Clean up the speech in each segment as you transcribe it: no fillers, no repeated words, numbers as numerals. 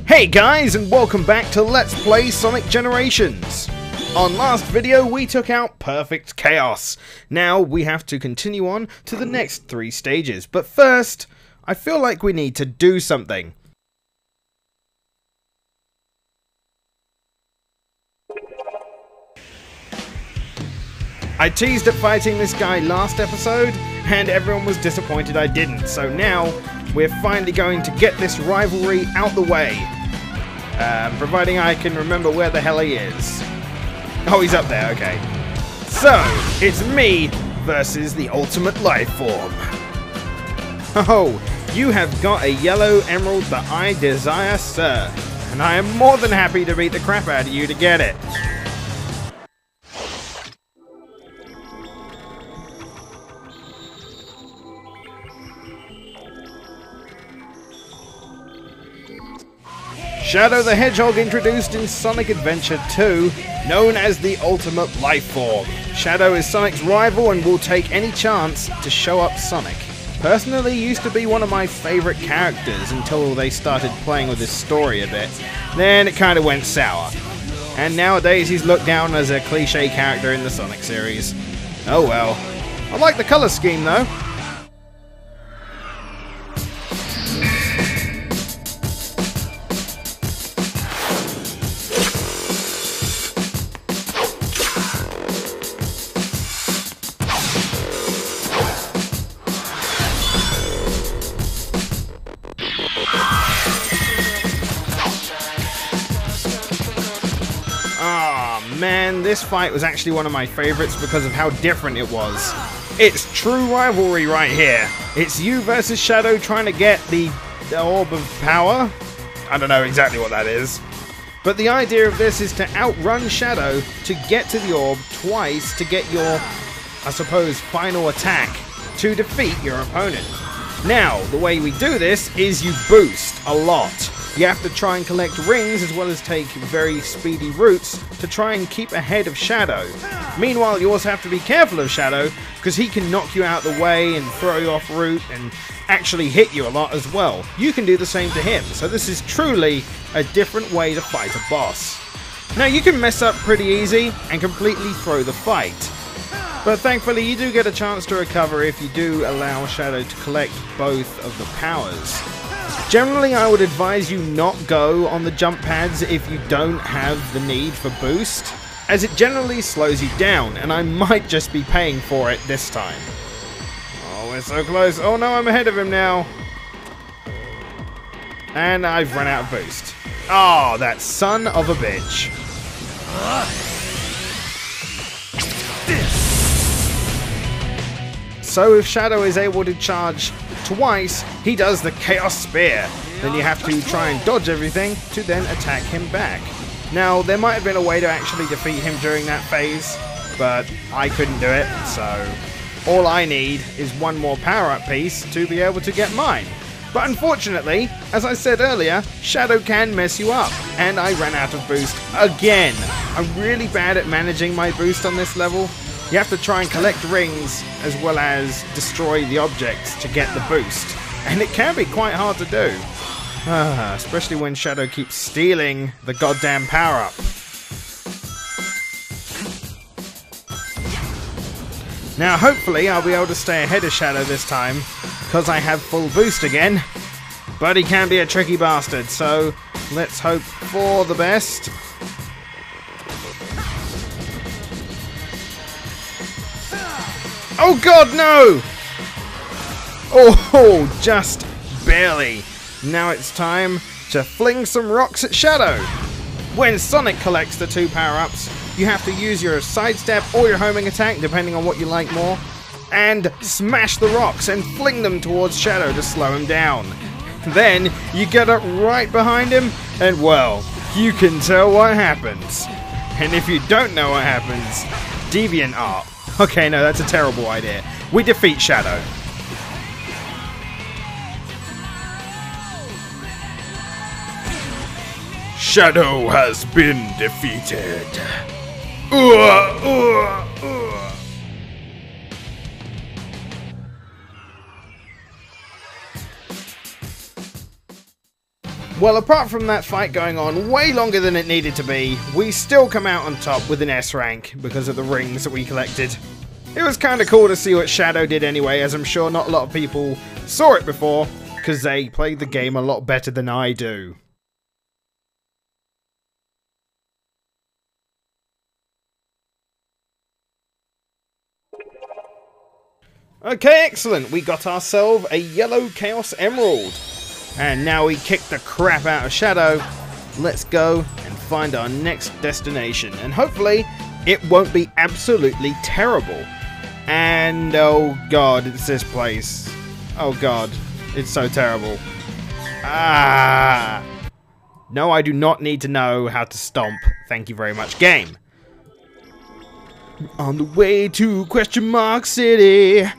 Hey guys, and welcome back to Let's Play Sonic Generations! On last video we took out Perfect Chaos. Now we have to continue on to the next 3 stages, but first, I feel like we need to do something. I teased at fighting this guy last episode, and everyone was disappointed I didn't, so now we're finally going to get this rivalry out the way. Providing I can remember where the hell he is. Oh, he's up there, okay. So, it's me versus the ultimate life form. Oh, you have got a yellow emerald that I desire, sir. And I am more than happy to beat the crap out of you to get it. Shadow the Hedgehog introduced in Sonic Adventure 2, known as the Ultimate Life Form. Shadow is Sonic's rival and will take any chance to show up Sonic. Personally, used to be one of my favourite characters until they started playing with his story a bit. Then it kinda went sour. And nowadays he's looked down as a cliche character in the Sonic series. Oh well. I like the colour scheme though. Man, this fight was actually one of my favorites because of how different it was. It's true rivalry right here. It's you versus Shadow trying to get the Orb of Power. I don't know exactly what that is. But the idea of this is to outrun Shadow to get to the orb twice to get your, I suppose, final attack to defeat your opponent. Now, the way we do this is you boost a lot. You have to try and collect rings as well as take very speedy routes to try and keep ahead of Shadow. Meanwhile, you also have to be careful of Shadow because he can knock you out of the way and throw you off route and actually hit you a lot as well. You can do the same to him, so this is truly a different way to fight a boss. Now, you can mess up pretty easy and completely throw the fight. But thankfully, you do get a chance to recover if you do allow Shadow to collect both of the powers. Generally, I would advise you not go on the jump pads if you don't have the need for boost, as it generally slows you down, and I might just be paying for it this time. Oh, we're so close. Oh no, I'm ahead of him now. And I've run out of boost. Oh, that son of a bitch. So if Shadow is able to charge twice, he does the Chaos Spear. Then you have to try and dodge everything to then attack him back. Now, there might have been a way to actually defeat him during that phase, but I couldn't do it, so all I need is one more power-up piece to be able to get mine. But unfortunately, as I said earlier, Shadow can mess you up, and I ran out of boost again. I'm really bad at managing my boost on this level. You have to try and collect rings as well as destroy the objects to get the boost. And it can be quite hard to do. Especially when Shadow keeps stealing the goddamn power-up. Now hopefully I'll be able to stay ahead of Shadow this time, because I have full boost again. But he can be a tricky bastard, so let's hope for the best. Oh god, no! Oh, just barely. Now it's time to fling some rocks at Shadow. When Sonic collects the 2 power-ups, you have to use your sidestep or your homing attack, depending on what you like more, and smash the rocks and fling them towards Shadow to slow him down. Then you get up right behind him, and well, you can tell what happens. And if you don't know what happens, Deviant Art. Okay, no, that's a terrible idea. We defeat Shadow. Shadow has been defeated. Well, apart from that fight going on way longer than it needed to be, we still come out on top with an S rank because of the rings that we collected. It was kind of cool to see what Shadow did anyway, as I'm sure not a lot of people saw it before, because they played the game a lot better than I do. Okay, excellent. We got ourselves a yellow Chaos Emerald. And now we kick the crap out of Shadow. Let's go and find our next destination. And hopefully it won't be absolutely terrible. And oh god, it's this place. Oh god, it's so terrible. Ah! No, I do not need to know how to stomp. Thank you very much, game. On the way to Question Mark City.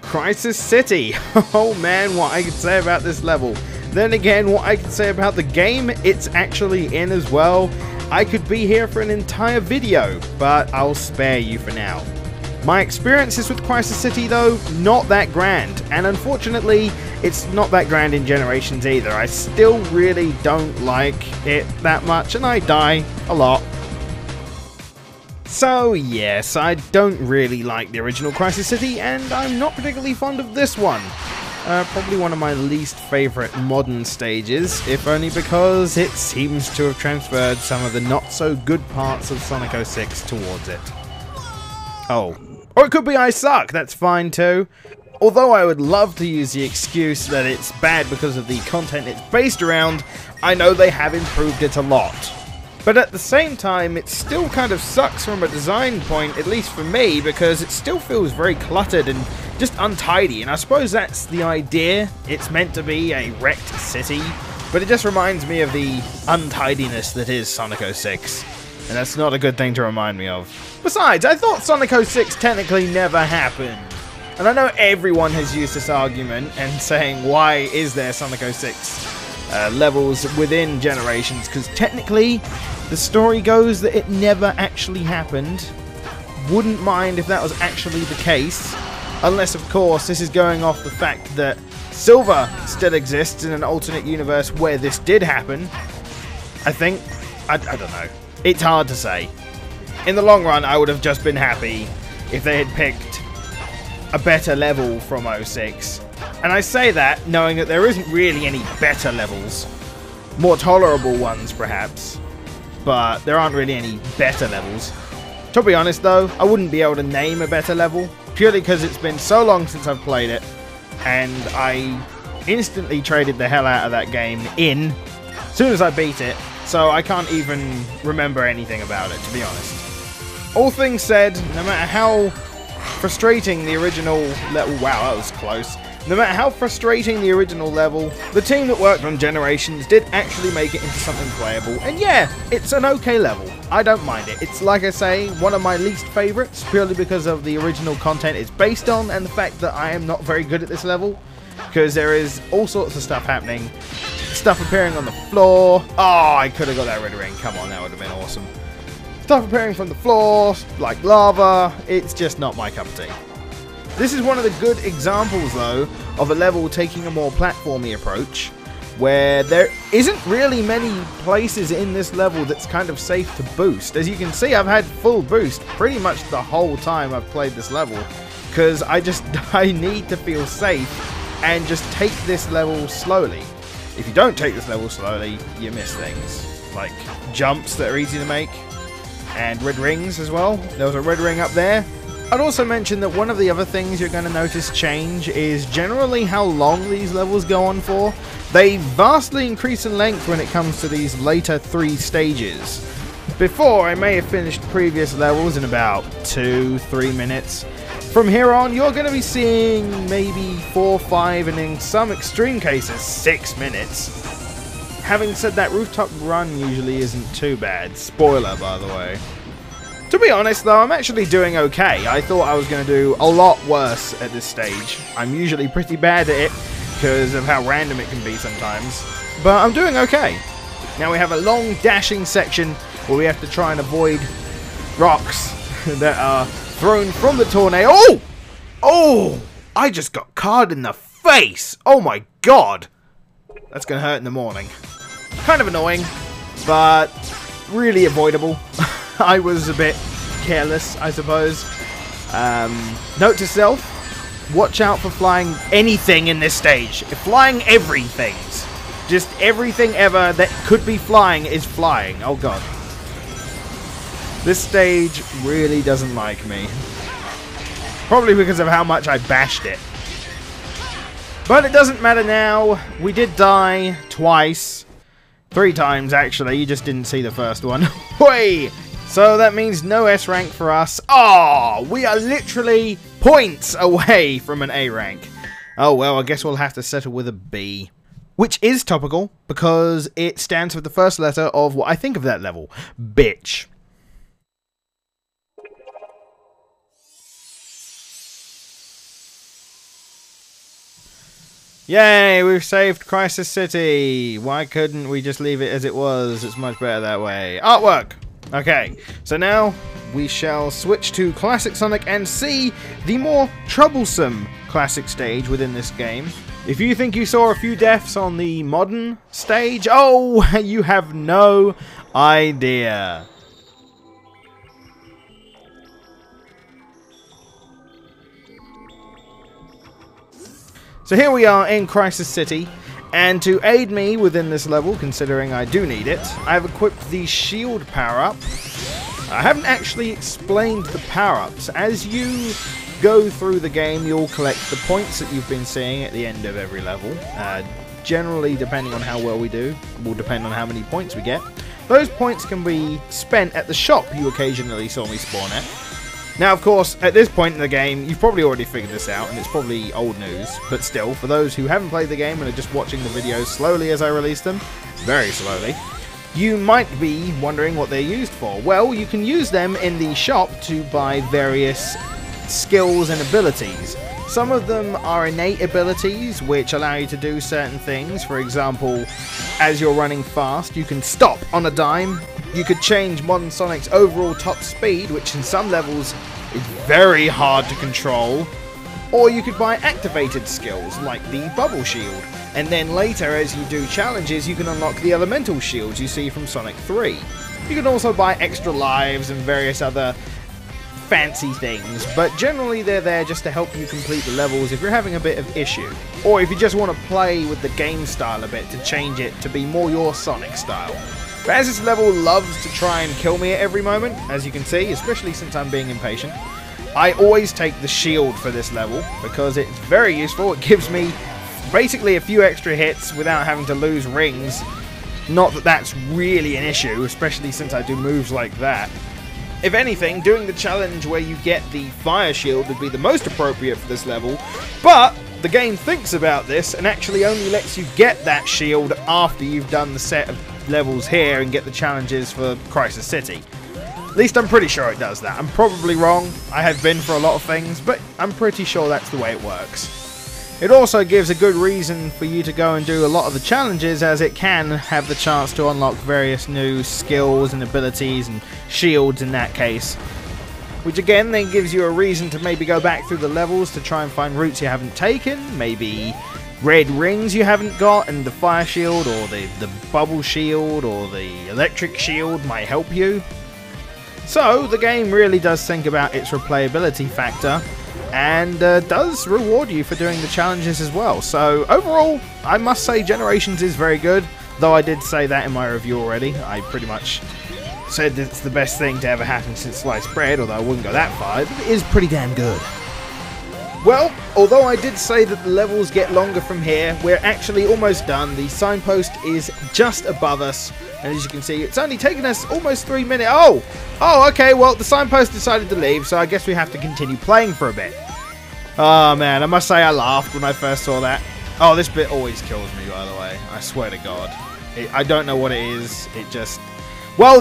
Crisis City. Oh man, what I could say about this level. Then again, what I could say about the game, it's actually in as well. I could be here for an entire video, but I'll spare you for now. My experiences with Crisis City though, not that grand, and unfortunately, it's not that grand in Generations either. I still really don't like it that much, and I die a lot. So yes, I don't really like the original Crisis City, and I'm not particularly fond of this one. Probably one of my least favourite modern stages, if only because it seems to have transferred some of the not so good parts of Sonic 06 towards it. Oh. Or it could be I suck, that's fine too. Although I would love to use the excuse that it's bad because of the content it's based around, I know they have improved it a lot. But at the same time, it still kind of sucks from a design point, at least for me, because it still feels very cluttered and just untidy, and I suppose that's the idea. It's meant to be a wrecked city, but it just reminds me of the untidiness that is Sonic 06, and that's not a good thing to remind me of. Besides, I thought Sonic 06 technically never happened. And I know everyone has used this argument and saying, why is there Sonic 06 levels within Generations, because technically the story goes that it never actually happened. Wouldn't mind if that was actually the case, unless of course this is going off the fact that Silver still exists in an alternate universe where this did happen. I think, I don't know, it's hard to say. In the long run I would have just been happy if they had picked a better level from 06. And I say that knowing that there isn't really any better levels. More tolerable ones, perhaps. But there aren't really any better levels. To be honest, though, I wouldn't be able to name a better level. Purely because it's been so long since I've played it. And I instantly traded the hell out of that game as soon as I beat it. So I can't even remember anything about it, to be honest. All things said, no matter how frustrating the original level... Wow, that was close. No matter how frustrating the original level, the team that worked on Generations did actually make it into something playable, and yeah, it's an okay level. I don't mind it. It's, like I say, one of my least favourites, purely because of the original content it's based on, and the fact that I am not very good at this level, because there is all sorts of stuff happening. Stuff appearing on the floor. Oh, I could have got that red ring. Come on, that would have been awesome. Stuff appearing from the floor, like lava. It's just not my cup of tea. This is one of the good examples, though, of a level taking a more platformy approach, where there isn't really many places in this level that's kind of safe to boost. As you can see, I've had full boost pretty much the whole time I've played this level, because I need to feel safe and just take this level slowly. If you don't take this level slowly, you miss things, like jumps that are easy to make, and red rings as well. There was a red ring up there. I'd also mention that one of the other things you're going to notice change is generally how long these levels go on for. They vastly increase in length when it comes to these later 3 stages. Before, I may have finished previous levels in about 2-3 minutes. From here on, you're going to be seeing maybe 4, 5, and in some extreme cases, 6 minutes. Having said that, Rooftop Run usually isn't too bad. Spoiler, by the way. To be honest though, I'm actually doing okay. I thought I was going to do a lot worse at this stage. I'm usually pretty bad at it because of how random it can be sometimes. But I'm doing okay. Now we have a long dashing section where we have to try and avoid rocks that are thrown from the tornado. Oh! Oh! I just got carded in the face! Oh my god! That's gonna hurt in the morning. Kind of annoying, but really avoidable. I was a bit careless, I suppose. Note to self, watch out for flying anything in this stage. Flying everything. Just everything ever that could be flying is flying. Oh god. This stage really doesn't like me. Probably because of how much I bashed it. But it doesn't matter now. We did die twice. 3 times, actually. You just didn't see the first one. Whey! So that means no S rank for us. Oh, we are literally points away from an A rank. Oh, well, I guess we'll have to settle with a B. Which is topical, because it stands for the first letter of what I think of that level. Bitch. Yay, we've saved Crisis City. Why couldn't we just leave it as it was? It's much better that way. Artwork. Okay, so now we shall switch to Classic Sonic and see the more troublesome classic stage within this game. If you think you saw a few deaths on the modern stage, oh, you have no idea. So here we are in Crisis City, and to aid me within this level, considering I do need it, I have equipped the shield power-up. I haven't actually explained the power-ups. As you go through the game, you'll collect the points that you've been seeing at the end of every level. Generally, depending on how well we do, will depend on how many points we get. Those points can be spent at the shop you occasionally saw me spawn at. Now, of course, at this point in the game, you've probably already figured this out, and it's probably old news, but still, for those who haven't played the game and are just watching the videos slowly as I release them, very slowly, you might be wondering what they're used for. Well, you can use them in the shop to buy various skills and abilities. Some of them are innate abilities, which allow you to do certain things. For example, as you're running fast, you can stop on a dime. You could change Modern Sonic's overall top speed, which in some levels is very hard to control. Or you could buy activated skills, like the Bubble Shield. And then later, as you do challenges, you can unlock the Elemental Shields you see from Sonic 3. You can also buy extra lives and various other fancy things, but generally they're there just to help you complete the levels if you're having a bit of issue. Or if you just want to play with the game style a bit to change it to be more your Sonic style. But as this level loves to try and kill me at every moment, as you can see, especially since I'm being impatient, I always take the shield for this level, because it's very useful. It gives me basically a few extra hits without having to lose rings. Not that that's really an issue, especially since I do moves like that. If anything, doing the challenge where you get the fire shield would be the most appropriate for this level, but the game thinks about this and actually only lets you get that shield after you've done the set of levels here and get the challenges for Crisis City. At least I'm pretty sure it does that. I'm probably wrong. I have been for a lot of things, but I'm pretty sure that's the way it works. It also gives a good reason for you to go and do a lot of the challenges, as it can have the chance to unlock various new skills and abilities and shields in that case. Which again then gives you a reason to maybe go back through the levels to try and find routes you haven't taken, maybe red rings you haven't got, and the fire shield or the bubble shield or the electric shield might help you. So the game really does think about its replayability factor, and does reward you for doing the challenges as well. So overall, I must say Generations is very good, though I did say that in my review already. I pretty much said it's the best thing to ever happen since sliced bread, although I wouldn't go that far. It is pretty damn good. Well, although I did say that the levels get longer from here, we're actually almost done. The signpost is just above us, and as you can see, it's only taken us almost 3 minutes. Oh, okay, well, the signpost decided to leave, so I guess we have to continue playing for a bit. Oh, man, I must say I laughed when I first saw that. Oh, this bit always kills me, by the way. I swear to God. I don't know what it is. It just... Well,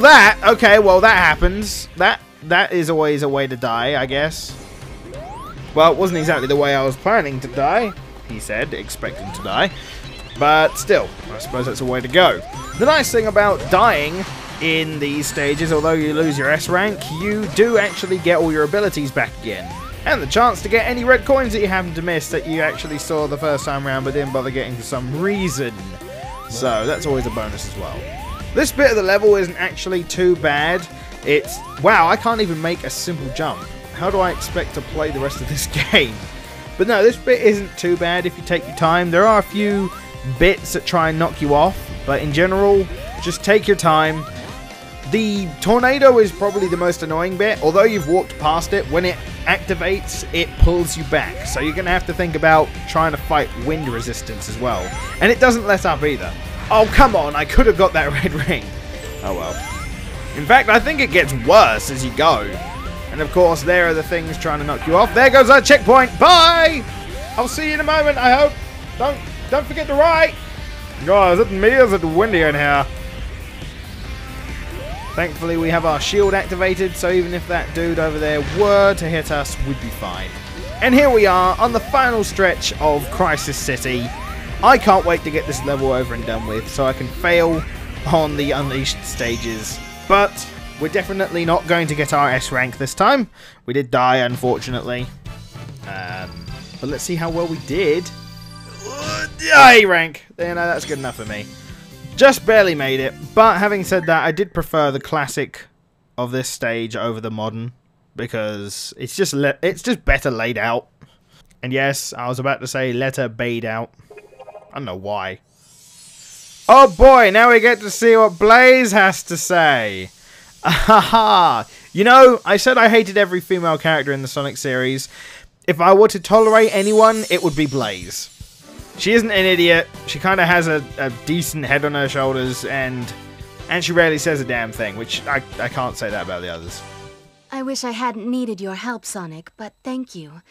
okay, well, that happens. That is always a way to die, I guess. Well, it wasn't exactly the way I was planning to die, he said, expecting to die. But still, I suppose that's a way to go. The nice thing about dying in these stages, although you lose your S rank, you do actually get all your abilities back again. And the chance to get any red coins that you happen to miss that you actually saw the first time round but didn't bother getting for some reason. So that's always a bonus as well. This bit of the level isn't actually too bad. It's, wow, I can't even make a simple jump. How do I expect to play the rest of this game? But no, this bit isn't too bad if you take your time. There are a few bits that try and knock you off, but in general, just take your time. The tornado is probably the most annoying bit. Although you've walked past it, when it activates, it pulls you back. So you're going to have to think about trying to fight wind resistance as well. And it doesn't let up either. Oh, come on, I could have got that red ring. Oh well. In fact, I think it gets worse as you go. And of course, there are the things trying to knock you off. There goes our checkpoint. Bye! I'll see you in a moment, I hope. Don't forget to write. God, is it me or is it windy in here? Thankfully, we have our shield activated, so even if that dude over there were to hit us, we'd be fine. And here we are on the final stretch of Crisis City. I can't wait to get this level over and done with, so I can fail on the Unleashed stages. But we're definitely not going to get our S rank this time. We did die, unfortunately. But let's see how well we did. A rank. Yeah, no, that's good enough for me. Just barely made it. But having said that, I did prefer the classic of this stage over the modern, because it's just better laid out. And yes, I was about to say letter bade out. I don't know why. Oh boy, now we get to see what Blaze has to say. Ahaha. You know, I said I hated every female character in the Sonic series. If I were to tolerate anyone, it would be Blaze. She isn't an idiot. She kind of has a decent head on her shoulders, and she rarely says a damn thing, which I can't say that about the others. I wish I hadn't needed your help, Sonic, but thank you.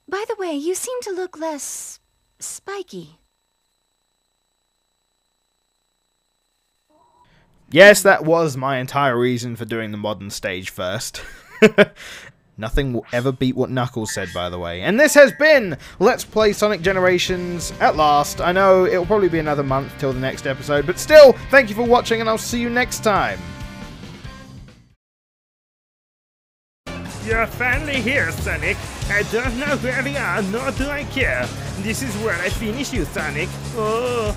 By the way, you seem to look less spiky. Yes, that was my entire reason for doing the modern stage first. Nothing will ever beat what Knuckles said, by the way. And this has been Let's Play Sonic Generations at last. I know it'll probably be another month till the next episode, but still, thank you for watching, and I'll see you next time. You're finally here, Sonic. I don't know where we are, nor do I care. This is where I finish you, Sonic. Oh.